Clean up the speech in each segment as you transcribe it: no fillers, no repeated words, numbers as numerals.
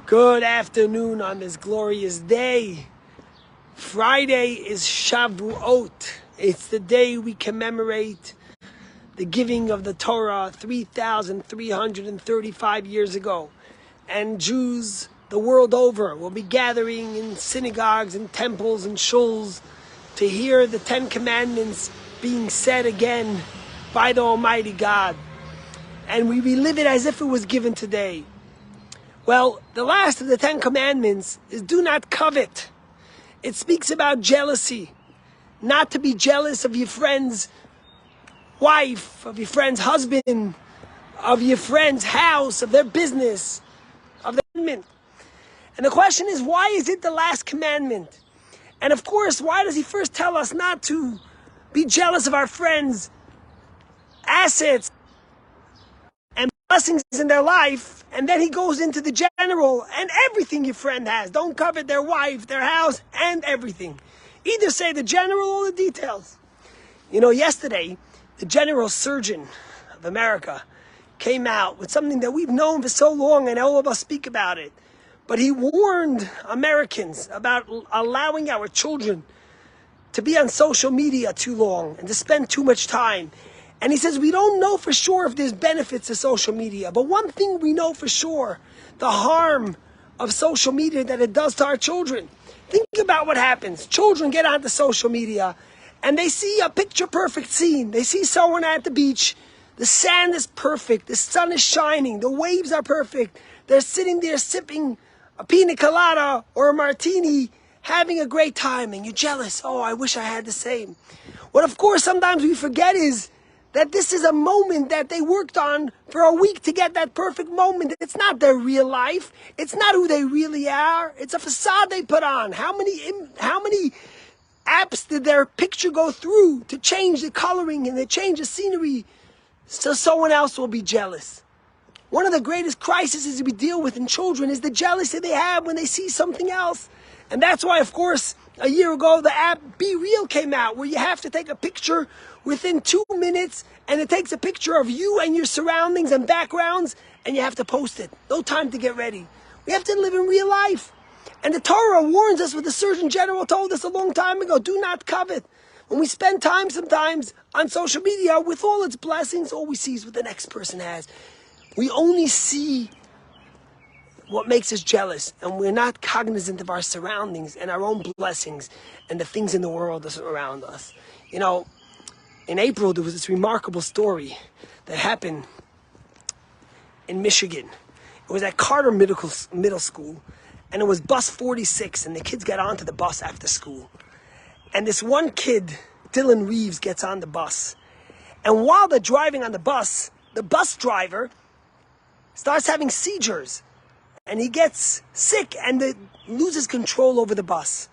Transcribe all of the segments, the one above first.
Good afternoon on this glorious day. Friday is Shavuot. It's the day we commemorate the giving of the Torah 3,335 years ago. And Jews the world over will be gathering in synagogues and temples and shuls to hear the Ten Commandments being said again by the Almighty God. And we relive it as if it was given today. Well, the last of the Ten Commandments is do not covet. It speaks about jealousy. Not to be jealous of your friend's wife, of your friend's husband, of your friend's house, of their business, of their commandment. And the question is, why is it the last commandment? And of course, why does he first tell us not to be jealous of our friends' assets and blessings in their life, and then he goes into the general and everything your friend has. Don't covet their wife, their house, and everything. Either say the general or the details. You know, yesterday, the General Surgeon of America came out with something that we've known for so long, and all of us speak about it. But he warned Americans about allowing our children to be on social media too long and to spend too much time. And he says, we don't know for sure if there's benefits to social media, but one thing we know for sure, the harm of social media that it does to our children. Think about what happens. Children get onto social media and they see a picture perfect scene. They see someone at the beach. The sand is perfect. The sun is shining. The waves are perfect. They're sitting there sipping a pina colada or a martini, having a great time, and you're jealous. Oh, I wish I had the same. What of course sometimes we forget is that this is a moment that they worked on for a week to get that perfect moment. It's not their real life. It's not who they really are. It's a facade they put on. How many apps did their picture go through to change the coloring and to change the scenery so someone else will be jealous? One of the greatest crises we deal with in children is the jealousy they have when they see something else. And that's why, of course, a year ago, the app Be Real came out, where you have to take a picture within 2 minutes, and it takes a picture of you and your surroundings and backgrounds, and you have to post it. No time to get ready. We have to live in real life. And the Torah warns us, what the Surgeon General told us a long time ago, do not covet. When we spend time sometimes on social media, with all its blessings, all we see is what the next person has. We only see what makes us jealous, and we're not cognizant of our surroundings and our own blessings and the things in the world that's around us. You know, in April, there was this remarkable story that happened in Michigan. It was at Carter Middle School, and it was bus 46, and the kids got onto the bus after school. And this one kid, Dylan Reeves, gets on the bus. And while they're driving on the bus driver starts having seizures. And he gets sick and loses control over the bus.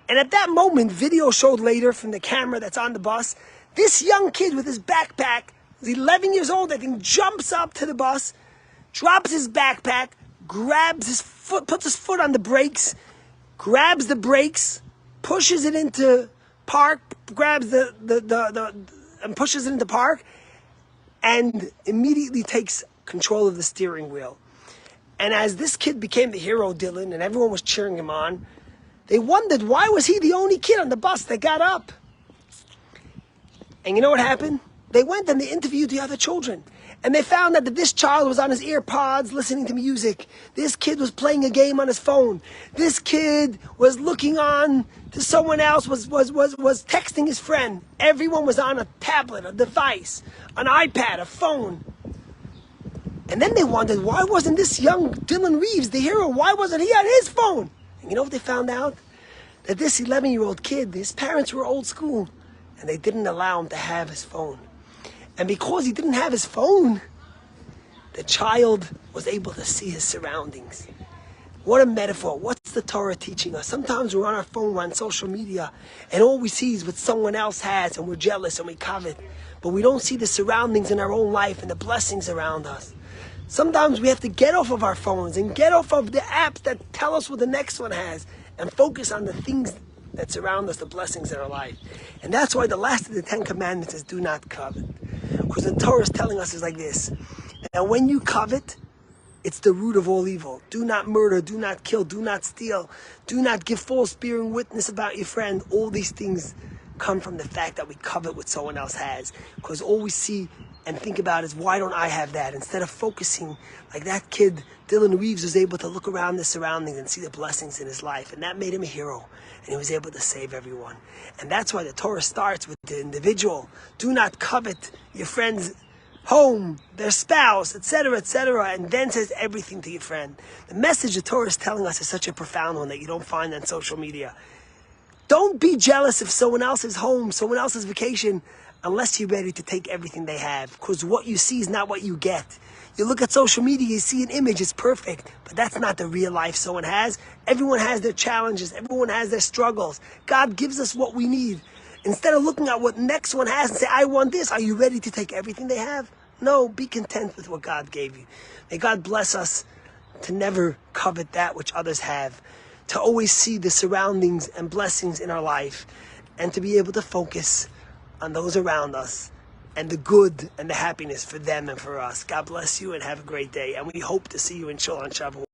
And at that moment, video showed later from the camera that's on the bus, this young kid with his backpack, he's 11 years old, I think, jumps up to the bus, drops his backpack, grabs his foot, puts his foot on the brakes, grabs the brakes, pushes it into park, grabs and pushes it into park, and immediately takes control of the steering wheel. And as this kid became the hero, Dylan, and everyone was cheering him on, they wondered, why was he the only kid on the bus that got up? And you know what happened? They went and they interviewed the other children. And they found that this child was on his earpods listening to music. This kid was playing a game on his phone. This kid was looking on to someone else, was texting his friend. Everyone was on a tablet, a device, an iPad, a phone. And then they wondered, why wasn't this young Dylan Reeves, the hero, why wasn't he on his phone? And you know what they found out? That this 11-year-old kid, his parents were old school, and they didn't allow him to have his phone. And because he didn't have his phone, the child was able to see his surroundings. What a metaphor. What's the Torah teaching us? Sometimes we're on our phone, we're on social media, and all we see is what someone else has, and we're jealous and we covet. But we don't see the surroundings in our own life and the blessings around us. Sometimes we have to get off of our phones and get off of the apps that tell us what the next one has and focus on the things that surround us, the blessings in our life. And that's why the last of the 10 Commandments is do not covet. Because the Torah is telling us is like this, that when you covet, It's the root of all evil. Do not murder, do not kill, do not steal, do not give false bearing witness about your friend. All these things come from the fact that we covet what someone else has. Because all we see and think about is, why don't I have that? Instead of focusing like that kid, Dylan Reeves, was able to look around the surroundings and see the blessings in his life. And that made him a hero. And he was able to save everyone. And that's why the Torah starts with the individual. Do not covet your friend's home, their spouse, etc., etc., and then says everything to your friend. The message the Torah is telling us is such a profound one that you don't find on social media. Don't be jealous of someone else's home, someone else's vacation, unless you're ready to take everything they have. Because what you see is not what you get. You look at social media, you see an image, it's perfect, but that's not the real life someone has. Everyone has their challenges, everyone has their struggles. God gives us what we need. Instead of looking at what next one has and say, I want this, are you ready to take everything they have? No, be content with what God gave you. May God bless us to never covet that which others have, to always see the surroundings and blessings in our life, and to be able to focus on those around us and the good and the happiness for them and for us. God bless you and have a great day. And we hope to see you in Shul on Shavuot.